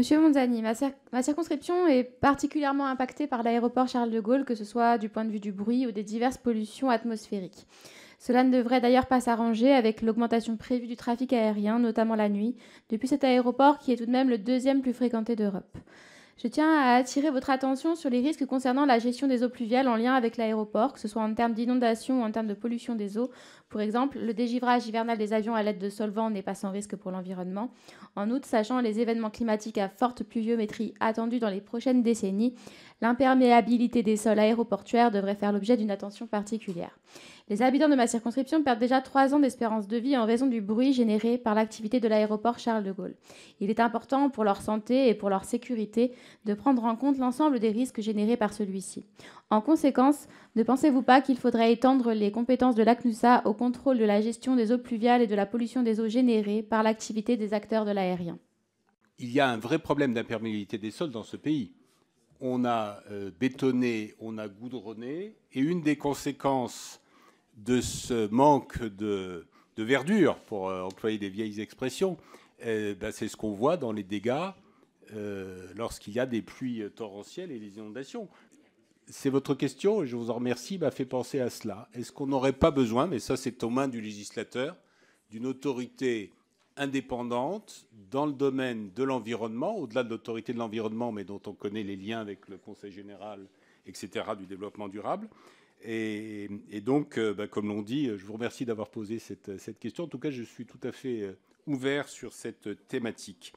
Monsieur Monzani, ma circonscription est particulièrement impactée par l'aéroport Charles de Gaulle, que ce soit du point de vue du bruit ou des diverses pollutions atmosphériques. Cela ne devrait d'ailleurs pas s'arranger avec l'augmentation prévue du trafic aérien, notamment la nuit, depuis cet aéroport qui est tout de même le deuxième plus fréquenté d'Europe. Je tiens à attirer votre attention sur les risques concernant la gestion des eaux pluviales en lien avec l'aéroport, que ce soit en termes d'inondation ou en termes de pollution des eaux. Pour exemple, le dégivrage hivernal des avions à l'aide de solvants n'est pas sans risque pour l'environnement. En outre, sachant les événements climatiques à forte pluviométrie attendus dans les prochaines décennies, l'imperméabilité des sols aéroportuaires devrait faire l'objet d'une attention particulière. Les habitants de ma circonscription perdent déjà 3 ans d'espérance de vie en raison du bruit généré par l'activité de l'aéroport Charles de Gaulle. Il est important pour leur santé et pour leur sécurité de prendre en compte l'ensemble des risques générés par celui-ci. En conséquence, ne pensez-vous pas qu'il faudrait étendre les compétences de l'ACNUSA au contrôle de la gestion des eaux pluviales et de la pollution des eaux générées par l'activité des acteurs de l'aérien? Il y a un vrai problème d'imperméabilité des sols dans ce pays. On a bétonné, on a goudronné, et une des conséquences de ce manque de verdure, pour employer des vieilles expressions, c'est ce qu'on voit dans les dégâts lorsqu'il y a des pluies torrentielles et des inondations. C'est votre question, et je vous en remercie, m'a fait penser à cela. Est-ce qu'on n'aurait pas besoin, mais ça c'est aux mains du législateur, d'une autorité indépendante dans le domaine de l'environnement, au-delà de l'autorité de l'environnement, mais dont on connaît les liens avec le Conseil général, etc., du développement durable. Et donc, comme l'on dit, je vous remercie d'avoir posé cette question. En tout cas, je suis tout à fait ouvert sur cette thématique.